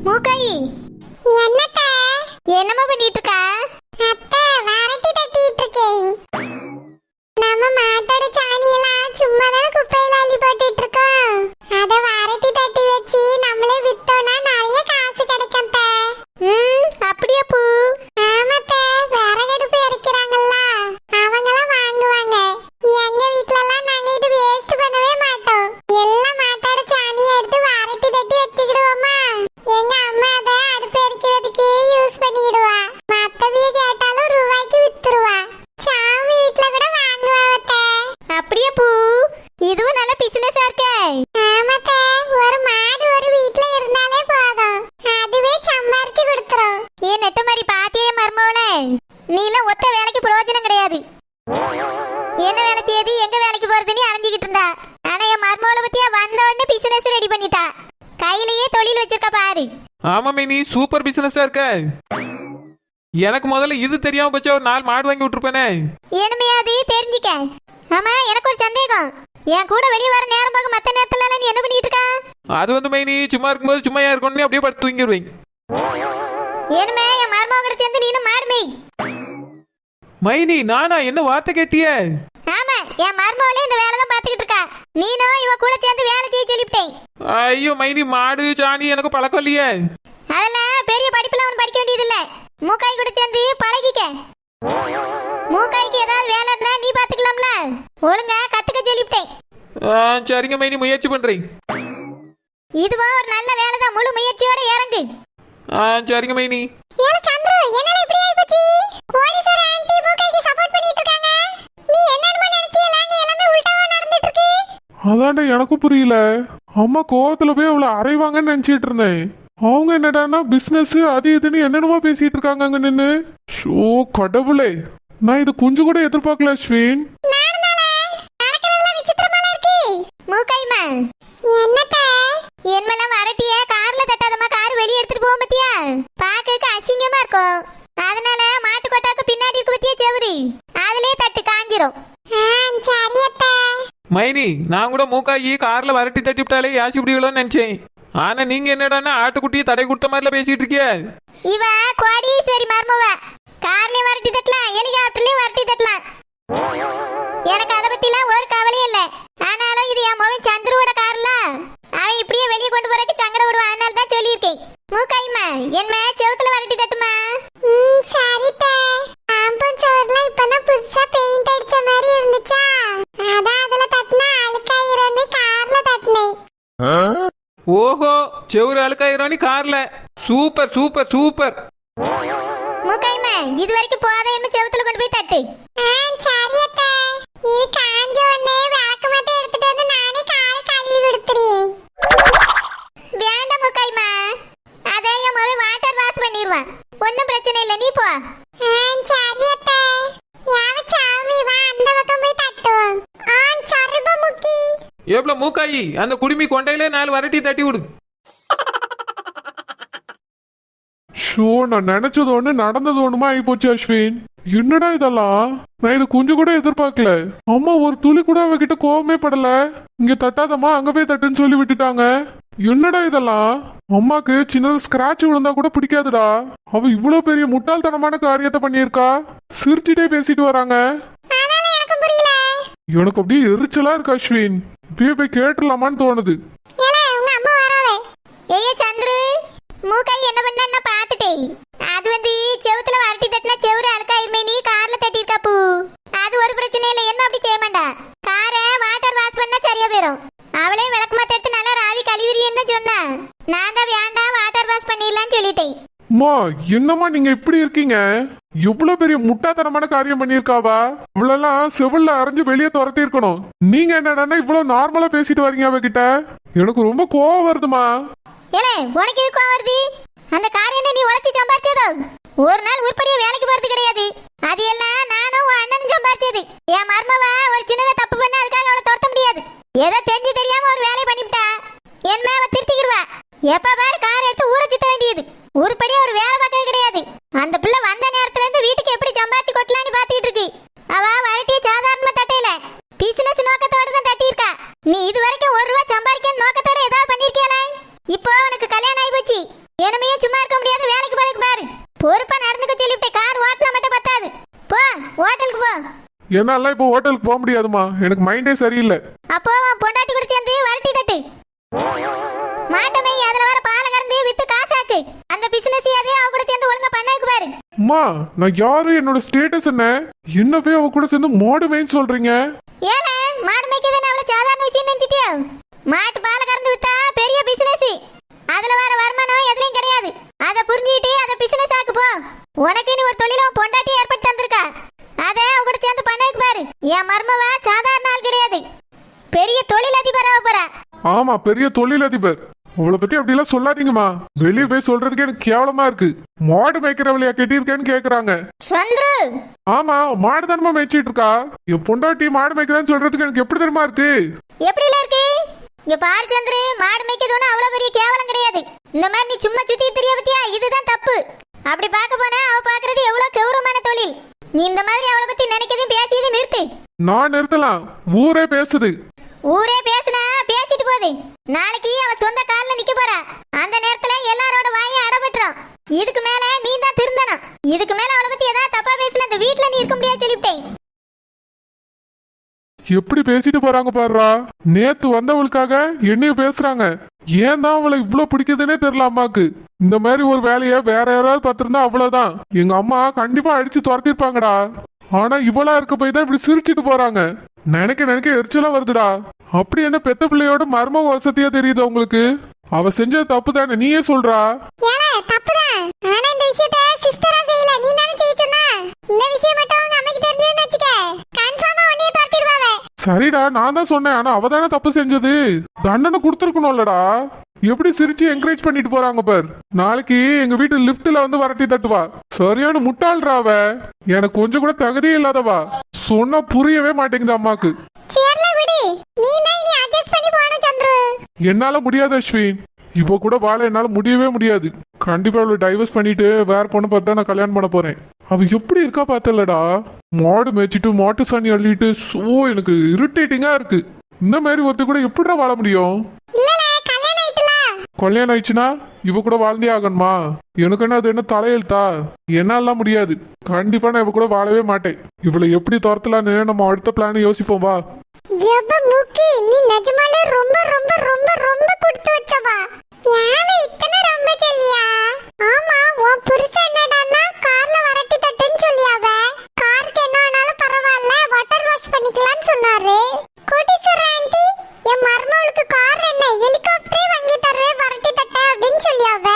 மூக்காயி என்னத்த? என்னமா பண்ணிட்டு இருக்கா? அத்தை வரட்டி தட்டிட்டு இருக்கேன். நம்ம மாட்டோட சாணியெல்லாம் சும்மா தானே குப்பையில அள்ளி போட்டுட்டு இருக்கோம். அத வரட்டி தட்டி வச்சு நம்மளே வித்தோம்னா நிறைய காசு கிடைக்கும் அத்தை. அப்படியே பூ. ஆமாத்த, விறகடுப்பு எரிக்கிறாங்கல்ல, அவங்களாம் வாங்குவாங்க. எங்க வீட்லலாம் நாங்க இது வேஸ்ட் பண்ணவே மாட்டோம். எல்லாம் மாட்டோட சாணியை எடுத்து வரட்டி தட்டி வச்சுக்கிடுவோமா. எங்க அம்மா அதை அடுப்பு எரிக்கிறதுக்கு யூஸ் பண்ணிக்கிடுவா. மத்தவிய கேட்டாலும் ரூபாய்க்கு வித்துருவா. சாமி வீட்ல கூட வாங்குவாவத்த. அப்படியே பூ. இதுவும் நல்ல பிசினஸா இருக்கே. ஆமாத்த, ஒரு மாடு ஒரு வீட்ல இருந்தாலே போதும், அதுவே சம்பாரிச்சு கொடுத்துரும். ஏன் நெட்ட மாதிரி பாத்தியே மர்மோளே, நீலாம் ஒத்த வேலைக்கு பிரயோஜனம் கிடையாது. என்ன வேலை செய்யுது எங்க வேலைக்கு போறதுன்னு அலைஞ்சிக்கிட்டு இருந்தா. ஆனா என் மர்மோளை பத்தியா வந்த உடனே பிசினஸ் ரெடி பண்ணிட்டா. கையிலேயே தொழில் வச்சிருக்க பாரு. ஆமா நீ சூப்பர் பிசினஸா இருக்க. எனக்கு முதல்ல இது தெரியாம போச்சா, ஒரு 4 மாடு வாங்கி விட்டுருப்பேனே. என்னமையாது தெரிஞ்சுக்க. ஆமா, எனக்கு ஒரு சந்தேகம். என் கூட வெளியே வர நேரம் பார்க்க மத்த நேரத்துல நீ என்ன பண்ணிட்டு இருக்கா? அது வந்து மைனி சும்மா இருக்கும்போது சும்மா இருக்கணும்னு அப்படியே படுத்து தூங்கிடுவேன். என்னமே என் மருமக கிட்ட சேர்ந்து நீனும் மாடுமே. மைனி நானா? என்ன வார்த்தை கேட்டியே? ஆமா, என் மருமகளே இந்த வேலை தான் பாத்துக்கிட்டு இருக்கா. நீனும் இவ கூட சேர்ந்து வேலை செய்ய சொல்லிவிட்டேன். ஐயோ மைனி, மாடு சாணி எனக்கு பழக்கம் இல்லையே. அதெல்லாம் பெரிய படிப்புலாம் ஒன்றும் படிக்க வேண்டியது இல்ல. மூக்காய் கூட சேர்ந்து பழகிக்க. மூக்காய்க்கு ஏதாவது வேலை இருந்தா நீ பாத்துக்கலாம்ல. ஒழுங்கா கத்துக்க சொல்லிவிட்டேன். சரிங்க மைனி, முயற்சி பண்றேன். இதுவா ஒரு நல்ல வேலை தான், முழு முயற்சியோட இறங்கு. சரிங்க மைனி. ஏல சந்திரு, என்னால இப்படி ஆயி போச்சு? கோடீஸ்வர ஆன்ட்டி மூக்கைக்கு சப்போர்ட் பண்ணிட்டு இருக்காங்க. நீ என்னன்னு நினைச்சியலாங்க? எல்லாமே உல்டாவா நடந்துட்டு இருக்கு. அதான்டா எனக்கும் புரியல. அம்மா கோவத்துல போய் அவளை அரைவாங்கன்னு நினைச்சிட்டு இருந்தேன். அவங்க என்னடான்னா பிசினஸ் அது இதுன்னு என்னென்னமோ பேசிட்டு இருக்காங்க அங்க நின்னு. ஷோ கடவுளே, நான் இது கொஞ்சம் கூட எதிர்பார்க்கல அஸ்வின். மூக்காய்மா, என்னத்த? என்னெல்லாம் வரட்டிய கார்ல தட்டாதமா, கார் வெளியே எடுத்துட்டு போவோம் பத்தியா? பாக்க அசிங்கமா இருக்கும். அதனால மாட்டு கொட்டாக்கு பின்னாடி இருக்கு பத்தியா செவுரு, அதுலயே தட்டு காஞ்சிரும். சரி அத்த. மைனி, நான் கூட மூக்காயி கார்ல வரட்டி தட்டி விட்டாலே யாசி விடுவீங்களோன்னு நினைச்சேன். ஆனா நீங்க என்னடான்னா ஆட்டுக்குட்டியை தடை கொடுத்த மாதிரில பேசிட்டு இருக்கிய. இவ கோடீஸ்வரி மர்மவ. கார்லயும் வரட்டி தட்டலாம், ஹெலிகாப்டர்லயும் வரட்டி தட்டலாம். எனக்கு அதை பத்திலாம் ஒரு கவலையும் இல்ல. ஆனாலும் இது என் மகன் சந்துருவோட கார்ல, அவன் இப்படியே வெளியே கொண்டு போறதுக்கு சங்கடம் விடுவான். அதனால தான் சொல்லியிருக்கேன். மூக்காய்மா, என்ன செவுத்துல வரட்டி தட்டுமா? சரித்த. காம்பவுண்ட் சுவர்லாம் இப்பதான் புதுசா பெயிண்ட் அடிச்ச மாதிரி இருந்துச்சா, அதான் அதுல தட்டினா அழுக்காயிரம்னு கார்ல தட்டினேன். ஓஹோ, செவுரு அழுக்காயிரம் நீ கார்ல. Super super super. மூக்காய்மா, இது வரைக்கும் போதைன்னு செவுத்துல கொண்டு போய் தட்டு. சரி அத்த. இது காஞ்ச உடனே விளக்கு மட்டும் எடுத்துட்டு வந்து நானே காரை கழுவி கொடுத்துறேன். வேண்டாம் மூக்காய்மா, அதை என் மகன் வாட்டர் வாஷ் பண்ணிடுவான். ஒன்னும் பிரச்சனை இல்லை, நீ போ. சரி அத்த. யாவ சாமி வா, அந்த பக்கம் போய் தட்டுவோம். சருப முக்கி. எவ்வளவு மூக்காயி, அந்த குடுமி கொண்டையிலே 4 வரட்டி தட்டி விடு. ஷோ, நான் நினைச்சது ஒண்ணு நடந்தது ஒண்ணுமா ஆகி போச்சு அஸ்வின். என்னடா இதெல்லாம்? நான் இது கொஞ்சம் கூட எதிர்பார்க்கல. அம்மா ஒரு துளி கூட அவகிட்ட கோவமே படல. இங்க தட்டாதம்மா அங்க போய் தட்டுன்னு சொல்லி விட்டுட்டாங்க. என்னடா இதெல்லாம்? அம்மாக்கு சின்னது ஸ்கிராட்ச் விழுந்தா கூட பிடிக்காதுடா. அவ இவ்வளவு பெரிய முட்டாள்தனமான காரியத்தை பண்ணியிருக்கா. சிரிச்சுட்டே பேசிட்டு வராங்க. எனக்கு அப்படியே எரிச்சலா இருக்கு அஸ்வின். இப்பயே போய் கேட்டுடலாமான்னு தோணுது. ஏய் சந்துரு, மூக்காய் என்ன பண்ணா பாத்துட்டேன். அது வந்து செவுத்துல வரட்டி தட்டினா செவுரு அழுக்காயிருமே, நீ கார்ல தட்டி இருக்கா பூ. அது ஒரு பிரச்சனை இல்லை, என்ன அப்படி செய்ய மாட்டா. காரை வாட்டர் வாஷ் பண்ணா சரியா போயிடும். அவளே விளக்குமா தட்டு நல்லா ராவி கழுவிரியன்னு சொன்னா. நான் தான் வேண்டாம், வாட்டர் வாஷ் பண்ணிடலான்னு சொல்லிட்டேன். அம்மா, என்னம்மா நீங்க இப்படி இருக்கீங்க? எவ்வளவு பெரிய முட்டாத்தனமான காரியம் பண்ணிருக்காவா. இவ்வளவு செவில்ல அரைஞ்சு வெளியே துரத்தி இருக்கணும். நீங்க என்னடான்னா இவ்வளவு நார்மலா பேசிட்டு வரீங்க அவகிட்ட. எனக்கு ரொம்ப கோவம் வருதுமா. ஏலே, உனக்கு எது கோவம் வருது? அந்த கார் என்ன நீ உழைச்சி சம்பாரிச்சதோ? ஒரு நாள் உருப்படியா வேலைக்கு போறது கிடையாது. அது எல்லாம் நானும் உன் அண்ணனும் சம்பாரிச்சது. என் மர்மவ ஒரு சின்னதா தப்பு பண்ண அதுக்காக அவளை துரத்த முடியாது. ஏதோ தெரிஞ்சு தெரியாம ஒரு வேலையை பண்ணிவிட்டா, என் மேல திருத்திக்கிடுவா. எப்ப பாரு கார் எடுத்து ஊரை சுத்த வேண்டியது. உருப்படியா ஒரு வேலை பார்க்கறது கிடையாது. அந்த பிள்ளை வந்த நேரத்துல இருந்து வீட்டுக்கு எப்படி சம்பாரிச்சு கொட்டலான்னு பாத்துக்கிட்டு இருக்கு. அவ வரட்டிய சாதாரணமா தட்டையில பிசினஸ் நோக்கத்தோட தான் தட்டி இருக்கா. நீ இது வரைக்கும் 1 ரூபா சம்பாதிக்க நோக்கத்தோட ஏதாவது பண்ணிருக்கியால? இப்போ உனக்கு கல்யாணம் ஆகி போச்சு. என்ன என்னால இப்போ ஹோட்டலுக்கு போக முடியாதுமா, எனக்கு மைண்டே சரியில்லை. அப்போ உன் பொண்டாட்டி கூட சேர்ந்து வரட்டி தட்டு. மாட்டமே அதுல வர பாலை கறந்து வித்து காசாக்கு. அந்த பிசினஸ் அதே அவ கூட சேர்ந்து ஒழுங்கா பண்ணாக்கு பாரு. அம்மா நான் யாரு, என்னோட ஸ்டேட்டஸ் என்ன போய் அவ கூட சேர்ந்து மாடு மேய்ன்னு சொல்றீங்க? ஏலே மாடு மேய்க்கிறது அவ்வளவு சாதாரண விஷயம் நினைச்சிட்டியா? மாட்டு பாலை கறந்து வித்தா பெரிய பிசினஸ். அதுல வர வருமானம் எதுலயும் கிடையாது. அதை புரிஞ்சுக்கிட்டு அதை பிசினஸ் ஆக்கு போ. உனக்குன்னு ஒரு தொழில பொண்டாட்டி ஏற்படுத்தி தந்திருக்கா, அதை அவ கூட சேர்ந்து பண்ணாக்கு பாரு. என் மர்மவ சாதாரண ஆள் கிடையாது, பெரிய தொழிலதிபர் ஆக போறா. ஆமா பெரிய தொழிலதிபர். அவளை பத்தி அப்படி எல்லாம் சொல்லாதீங்கம்மா, வெளியே போய் சொல்றதுக்கு எனக்கு கேவலமா இருக்கு. மாடு மேய்க்கிறவளையா கெட்டியிருக்கேன்னு கேக்குறாங்க. சந்துரு ஆமா மாடு தானமா மேய்ச்சிட்டு இருக்கா, என் பொண்டாட்டி மாடு மேய்க்கிறான்னு சொல்றதுக்கு எனக்கு எப்படி தெரியுமா இருக்கு? எப்படில இருக்கு? இங்க பாரு சந்துரு, மாடு மேய்க்கிறது அவ்வளவு பெரிய கேவலம் கிடையாது. இந்த மாதிரி நீ சும்மா சுத்தி தெரிய பத்தியா, இதுதான் தப்பு. அப்படி பார்க்க போனா அவ பாக்குறது எவ்வளவு கௌரவமான தொழில். நீ இந்த மாதிரி அவளை பத்தி நினைக்கிறதையும் பேசியதை நிறுத்து. நான் நிறுத்தலாம், ஊரே பேசுது. ஊரே பேசுனா பேசிட்டு போகுது. நாளைக்கு அவ சொந்த கால்ல நிக்க போறா. அந்த நேரத்துல எல்லாரோட வாயை அடபட்டுரும். இதுக்கு மேல நீ தான் திருந்தணும். இதுக்கு மேல அவளை பத்தி ஏதாவது தப்பா பேசினா இந்த வீட்டுல நீ இருக்க முடியாது சொல்லிவிட்டேன். எப்படி பேசிட்டு போறாங்க பாருடா. நேத்து வந்தவளுக்காக என்னைய பேசுறாங்க. ஏன் தான் அவளை இவ்வளவு பிடிக்குதுன்னே தெரியல அம்மாக்கு. இந்த மாதிரி ஒரு வேலைய வேற யாராவது பார்த்திருந்தா அவ்வளவுதான், எங்க அம்மா கண்டிப்பா அடிச்சு துரத்திருப்பாங்கடா. ஆனா இவளா இருக்க போய் தான் இப்படி சிரிச்சிட்டு போறாங்க. நினைக்க எரிச்சலா வருதுடா. அப்படி என்ன பெத்த பிள்ளையோட மர்ம வசதியா தெரியுது உங்களுக்கு? அவ செஞ்சது தப்பு தானே, நீயே சொல்றா. ஏலே தப்புதான், ஆனா இந்த விஷயத்தை சிஸ்டரா செய்யல, நீ தானே செய்ய சொன்னா. இந்த விஷயம் மட்டும் உங்க அம்மைக்கு தெரிஞ்சதுன்னு வச்சுக்க, கன்ஃபார்மா உன்னைய துரத்திடுவாவே. சரிடா நான் தான் சொன்னேன், ஆனா அவ தானே தப்பு செஞ்சது. தண்டனை கொடுத்துருக்கணும்லடா. எப்படி சிரிச்சு என்கரேஜ் பண்ணிட்டு போறாங்க பார். நாளைக்கு எங்க வீட்டு லிப்ட்ல வந்து வரட்டி தட்டுவா. சரியான முட்டாள்றா அவ, எனக்கு கொஞ்சம் கூட தகுதியே இல்லாதவா. சொன்னா புரியவே மாட்டேங்குது அம்மாக்கு. சரில விடு, நீ தான் இனி அட்ஜஸ்ட் பண்ணி போணும் சந்துரு. என்னால முடியாது அஸ்வின், இப்போ கூட வாழ என்னால முடியவே முடியாது. கண்டிப்பா அவளை டைவர்ஸ் பண்ணிட்டு வேற பொண்ணு பார்த்தா நான் கல்யாணம் பண்ண போறேன். அவ எப்படி இருக்கா பார்த்தலடா, மாடு மேய்ச்சிட்டு மாட்டு சாணி அள்ளிட்டு. எனக்கு இரிட்டேட்டிங்கா இருக்கு. இந்த மாதிரி ஒருத்தி கூட எப்படிடா வாழ முடியும்? இல்லல கல்யாணம் ஆயிட்டல. கல்யாணம் ஆயிடுச்சுன்னா இவ கூட வாழ்ந்தே ஆகணுமா? எனக்கு என்ன அது என்ன தலையெழுத்தா? என்னாலாம் முடியாது. கண்டிப்பா நான் இவ கூட வாழவே மாட்டேன். இவளை எப்படி துரத்தலான்னு நம்ம அடுத்த பிளான் யோசிப்போம் வா. எப்ப முக்கி நீ நிஜமாலே ரொம்ப ரொம்ப ரொம்ப ரொம்ப கொடுத்து வச்சவா. யானை இத்தனை ரொம்ப சொல்லியா? ஆமா உன் புருஷன் என்னடான்னா கார்ல வரட்டி தட்டுன்னு சொல்லியாவ. காருக்கு என்ன ஆனாலும் பரவாயில்ல, வாட்டர் வாஷ் பண்ணிக்கலாம்னு சொன்னாரு. கோடீஸ்வர ஆண்டி, என் மருமகளுக்கு கார் என்ன ஹெலிகாப்டரே வாங்கி தருவே வரட்டி தட்ட அப்படின்னு சொல்லியாவ.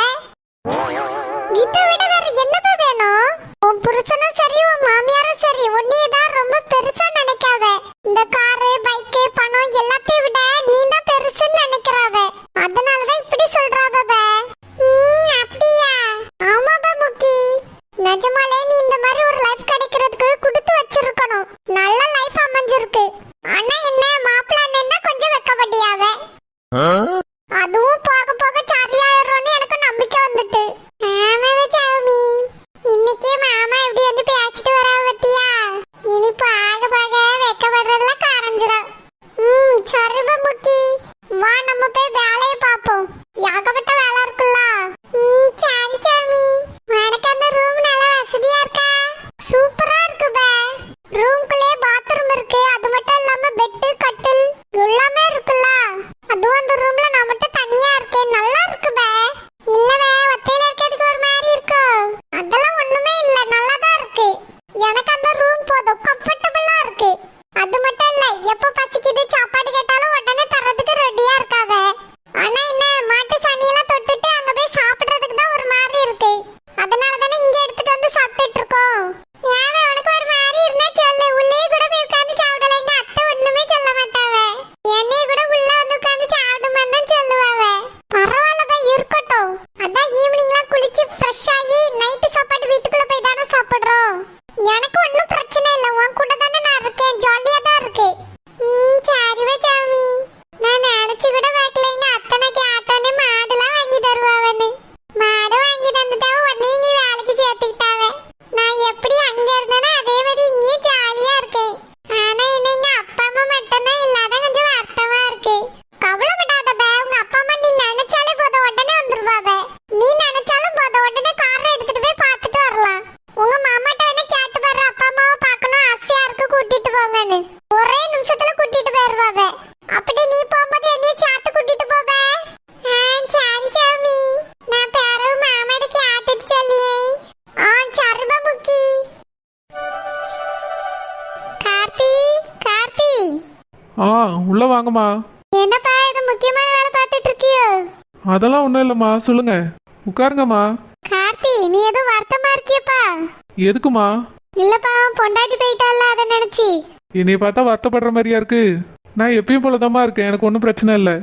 இதை விட வேற என்னப்பா வேணும்? உன் புருஷனும் சரி உன் மாமியாரும் சரி உன்னையே தான் ரொம்ப பெருசா நினைக்காவ. இந்த காரு பைக்கு பணம் எல்லாத்தையும் விட நீ தான் பெருசுன்னு நினைக்கிறாவ. உள்ள வாங்கம்மா. என்னப்பா இது முக்கியமான வேலை பார்த்துட்டு இருக்கியோ? அதெல்லாம் ஒன்றும் இல்லைம்மா, சொல்லுங்க. உட்காருங்கம்மா. கார்த்தி நீ எதுவும் வருத்தமா இருக்கியப்பா? எதுக்குமா? இல்லப்பா பொண்டாட்டி போயிட்டால அதை நினைச்சி. என்னைய பார்த்தா வருத்தப்படுற மாதிரியா இருக்கு? நான் எப்பயும் போலதாம்மா இருக்கேன், எனக்கு ஒன்றும் பிரச்சனை இல்லை.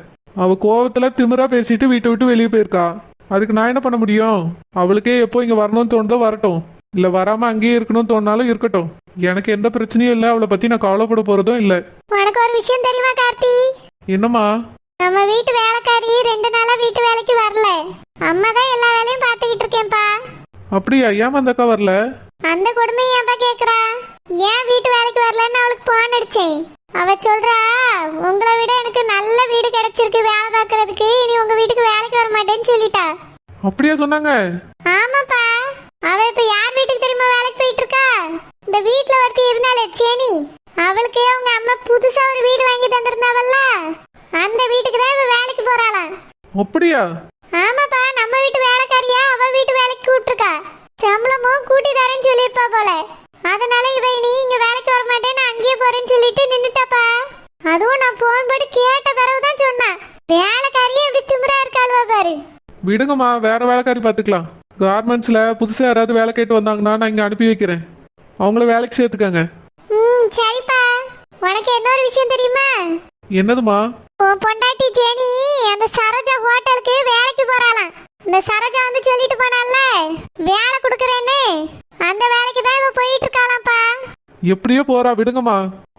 அவ கோவத்துல திமிரா பேசிட்டு வீட்டை விட்டு வெளியே போயிருக்கா. அதுக்கு நான் என்ன பண்ண முடியும்? அவளுக்கே எப்போ இங்க வரணும்னு தோணுதோ வரட்டும், இல்ல வராம அங்கேயே இருக்கணும்னு தோணுனாலும் இருக்கட்டும். எனக்கு எந்த பிரச்சனையும் இல்லை, அவளை பத்தி நான் கவலைப்பட போறதும் இல்லை. உனக்கு ஒரு விஷயம் தெரியுமா கார்த்தி? என்னம்மா? நம்ம வீட்டு வேலைக்காரி 2 நாளா வீட்டு வேலைக்கு வரல. அம்மா தான் எல்லா வேலையும் பார்த்துக்கிட்டு இருக்கேன்ப்பா. அப்படியா? ஏன் அந்த அக்கா வரல? அந்த கொடுமையை ஏன்பா கேக்குறா? ஏன் வீட்டு வேலைக்கு வரலன்னு அவளுக்கு போன் அடிச்சேன். அவ சொல்றா, உங்களை விட எனக்கு நல்ல வீடு கிடைச்சிருக்கு வேலை பார்க்கறதுக்கு, இனி உங்க வீட்டுக்கு வேலைக்கு வர மாட்டேன்னு சொல்லிட்டா. அப்படியா சொன்னாங்க? ஆமாப்பா. அவ இப்ப யார் வீட்டுக்கு தெரியுமா வேலைக்கு போயிட்டு இருக்கா? இந்த வீட்ல ஒருத்தி இருந்தாலே சேனி, அவளுக்கு அவங்க அம்மா புதுசா ஒரு வீடு வாங்கி தந்திருந்தாவல்ல, அந்த வீட்டுக்கு தான் இவ வேலைக்கு போறாளாம். அப்படியா? ஆமாப்பா, நம்ம வீட்டு வேலைக்காரியா அவ வீட்டு வேலைக்கு கூப்பிட்டுருக்கா. சம்பளமும் கூட்டி தரேன்னு சொல்லியிருப்பா போல. அதனால இவ இனி இங்க வேலைக்கு வர மாட்டேன்னு அங்கேயே போறேன்னு சொல்லிட்டு நின்னுட்டாப்பா. அதுவும் நான் போன் போட்டு கேட்ட பிறகுதான் சொன்னா, வேலைக்காரியே இப்படி திமிரா இருக்காளுவா பாரு. விடுங்கம்மா, வேற வேலைக்காரி பார்த்துக்கலாம். கார்மெண்ட்ஸ்ல புதுசா யாராவது வேலை கேட்டு வந்தாங்கன்னா நான் இங்க அனுப்பி வைக்கிறேன், அவங்கள வேலைக்கு சேர்த்துக்கங்க. சரிப்பா. உனக்கு இன்னொரு விஷயம் தெரியுமா? என்னதுமா? உன் பொண்டாட்டி ஜெனி அந்த சரோஜா ஹோட்டலுக்கு வேலைக்கு போறாளாம். இந்த சரோஜா வந்து சொல்லிட்டு போனால வேலை கொடுக்கறேன்னு, அந்த வேலைக்கு தான் இவ போயிட்டு இருக்காளாம்ப்பா. எப்படியோ போறா, விடுங்கம்மா.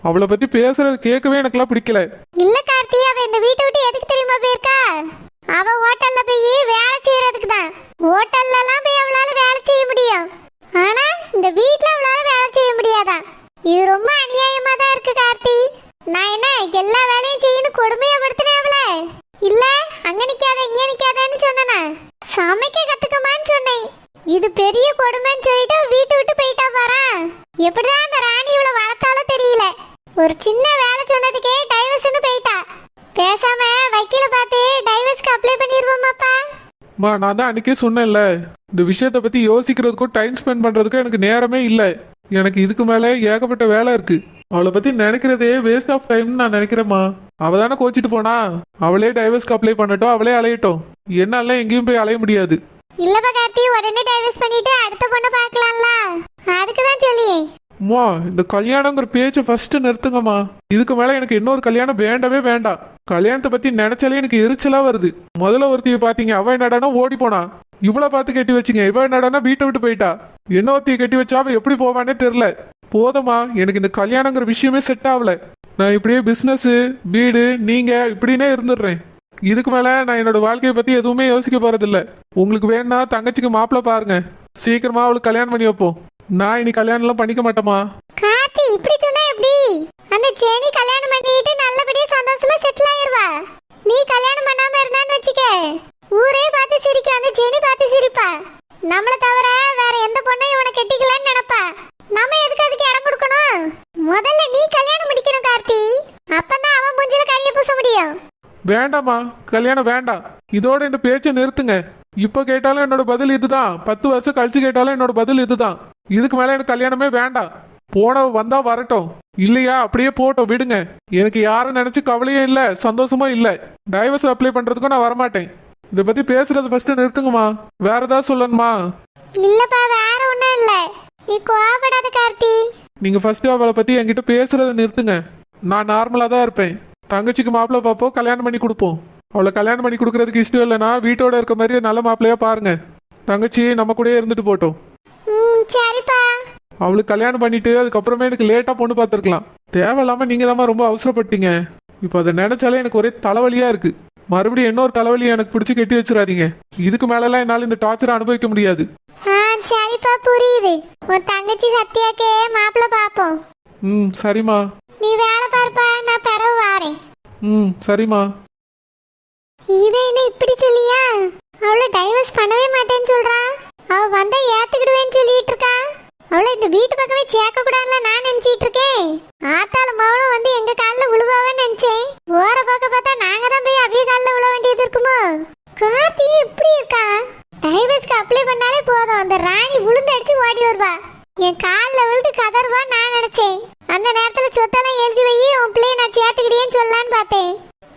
அவளை பத்தி பேசுறது கேட்கவே எனக்குலாம் பிடிக்கல. இல்ல கார்த்தி, அவ இந்த வீட்டை விட்டு எதுக்கு தெரியுமா போயிருக்கா? அவ ஹோட்டல்ல போய் வேலை செய்யறதுக்கு தான். ஹோட்டல்ல எல்லாம் போய் அவளால வேலை செய்ய முடியும், ஆனா இந்த வீட்ல அவளால வேலை செய்ய முடியாதான். இது ரொம்ப அநியாயமா தான் இருக்கு கார்த்தி. நான் என்ன எல்லா வேலையும் செய்யணும் கொடுமையா படுத்தினேன் அவளை? இல்ல அங்க நிக்காத இங்க நிக்காதன்னு சொன்னனா? சமைக்க கத்துக்கமான்னு சொன்னேன். இது பெரிய கொடுமைன்னு சொல்லிட்டு வீட்டை விட்டு போயிட்டா பாரா. எப்படிதான் அந்த ராணி இவளை வளர்த்தாலும் தெரியல. ஒரு சின்ன வேலை சொன்னதுக்கே டைவர்ஸ்னு போயிட்டா. பேசாம வக்கீல பார்த்து டைவர்ஸ்க்கு அப்ளை பண்ணிடுவோமாப்பா? மா, நான் தான் அன்னைக்கே சொன்னேன்ல, இந்த விஷயத்தை பத்தி யோசிக்கிறதுக்கும் டைம் ஸ்பெண்ட் பண்றதுக்கும் எனக்கு நேரமே இல்லை. எனக்கு இதுக்கு மேல ஏகப்பட்ட வேலை இருக்கு. அவளை பத்தி நினைக்கிறதே வேஸ்ட் ஆஃப் டைம்னு நான் நினைக்கிறேம்மா. அவ தானே கோச்சிட்டு போனா, அவளே டைவர்ஸ்க்கு அப்ளை பண்ணட்டும், அவளே அலையட்டும். என்னால எங்கேயும் போய் அலைய முடியாது. இல்லப்பா கார்த்தி, உடனே டைவர்ஸ் பண்ணிட்டு அடுத்த பொண்ணை பார்க்கலாம்ல, அதுக்கு தான் சொல்லி. அம்மா, இந்த கல்யாணங்கிற பேச்சை ஃபர்ஸ்ட் நிறுத்துங்கம்மா. இதுக்கு மேல எனக்கு இன்னொரு கல்யாணம் வேண்டவே வேண்டாம். கல்யாணத்தை பத்தி நினைச்சாலே எனக்கு எரிச்சலா வருது. முதல்ல ஒருத்திய பாத்தீங்க, அவ என்னடானா ஓடி போனா. இவ்வளவு பார்த்து கட்டி வச்சிங்க, இவ என்னடானா வீட்டை விட்டு போயிட்டா. என்ன ஒருத்திய கட்டி வச்சா அவ எப்படி போவானே தெரியல. போதமா, எனக்கு இந்த கல்யாணங்கிற விஷயமே செட் ஆகல. நான் இப்படியே பிசினஸ், வீடு, நீங்க இப்படின்னே இருந்துடுறேன். இதுக்கு மேல நான் என்னோட வாழ்க்கையை பத்தி எதுவுமே யோசிக்க போறதில்ல. உங்களுக்கு வேணா தங்கச்சிக்கு மாப்பிள்ள பாருங்க, சீக்கிரமா அவளுக்கு கல்யாணம் பண்ணி வைப்போம். நான் இனி கல்யாணம் எல்லாம் பண்ணிக்க மாட்டேமா. கார்த்தி இப்படி சொன்னா எப்படி? அந்த ஜெனி கல்யாணம் பண்ணிட்டு நல்லபடியா சந்தோஷமா செட்டில் ஆயிருவா. நீ கல்யாணம் பண்ணாம இருந்தான்னு வச்சுக்க, ஊரே பார்த்து சிரிக்கும், அந்த ஜெனி பார்த்து சிரிப்பா. நம்மள தவிர வேற எந்த பொண்ணையும் இவனை கெட்டிக்கலான்னு நினைப்பா. நம்ம எதுக்கு அதுக்கு இடம் கொடுக்கணும்? முதல்ல நீ கல்யாணம் முடிக்கணும் கார்த்தி, அப்பதான் அவன் மூஞ்சில கையை பூச முடியும். வேண்டாமா, கல்யாணம் வேண்டாம். இதோட இந்த பேச்சை நிறுத்துங்க. இப்ப கேட்டாலும் என்னோட பதில் இதுதான், 10 வருஷம் கழிச்சு கேட்டாலும் என்னோட பதில் இதுதான். இதுக்கு மேல எனக்கு கல்யாணமே வேண்டாம். போனவ வந்தா வரட்டும், இல்லையா அப்படியே போட்டோம், விடுங்க. எனக்கு யாரும் நினைச்சு கவலையே இல்ல, சந்தோஷமும் இல்ல. டைவர்ஸ் அப்ளை பண்றதுக்கும் நான் வரமாட்டேன். இதை பத்தி பேசுறது ஃபர்ஸ்ட் நிறுத்துங்கம்மா. வேற ஏதாவது சொல்லணுமா? இல்லப்பா வேற ஒண்ணும் இல்ல, நீ கோவப்படாத கார்த்தி. நீங்க ஃபர்ஸ்ட் அவளை பத்தி என்கிட்ட பேசுறதை நிறுத்துங்க. நான் நார்மலா தான் இருப்பேன். தங்கச்சிக்கு மாப்பிள்ளை பார்ப்போம், கல்யாணம் பண்ணி கொடுப்போம். அவளை கல்யாணம் பண்ணி கொடுக்கறதுக்கு இஷ்டம் இல்லைன்னா வீட்டோட இருக்க மாதிரி நல்ல மாப்பிள்ளையா பாருங்க. தங்கச்சி நம்ம கூடயே இருந்துட்டு போட்டோம். சரிப்பா. அவளுக்கு கல்யாணம் பண்ணிட்டு அதுக்கப்புறமே எனக்கு லேட்டா பொண்ணு பார்த்துருக்கலாம். தேவையில்லாம நீங்க தான் ரொம்ப அவசரப்பட்டீங்க. இப்போ அதை நினைச்சாலே எனக்கு ஒரே தலைவலியா இருக்கு. மறுபடியும் இன்னொரு தலைவலியை எனக்கு பிடிச்சி கட்டி வச்சிடாதீங்க. இதுக்கு மேலலாம் என்னால் இந்த டார்ச்சரை அனுபவிக்க முடியாது. சரிப்பா புரியுது. உன் தங்கச்சி சத்யாக்கே மாப்பிள்ள பாப்போம். சரிம்மா. நீ வேலை பார்ப்பா, நான் பிறகு வாரேன். சரிம்மா. இவன் என்ன இப்படி சொல்லியா? அவளை டைவர்ஸ் பண்ணவே மாட்டேன்னு சொல்றா. அவ வந்தா ஏத்துக்கிடுவேன்னு சொல்லிட்டு இருக்கா. அவளை இந்த வீட்டு பக்கமே சேர்க்க கூடாதுல நான் நினைச்சிட்டு இருக்கேன். ஆத்தால மவளும் வந்து எங்க காலில் விழுவாவன்னு நினைச்சேன். ஓர பக்கம் பார்த்தா நாங்க தான் போய் அவிய காலில் விழ வேண்டியது இருக்குமோ? கார்த்தி இப்படி இருக்கா? டைவர்ஸ்க்கு அப்ளை பண்ணாலே போதும், அந்த ராணி விழுந்து அடிச்சு ஓடி வருவா. என் காலில் விழுந்து கதறுவா நான் நினைச்சேன். அந்த நேரத்துல சொத்தெல்லாம் எழுதி வை, உன் பிள்ளைய நான் நான் சேர்த்துக்கிட்டேன்னு சொல்லலான்னு பார்த்தேன்.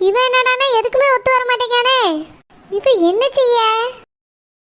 இவன் என்னடானா எதுக்குமே ஒத்து வர மாட்டேங்கானே. இப்ப என்ன செய்ய?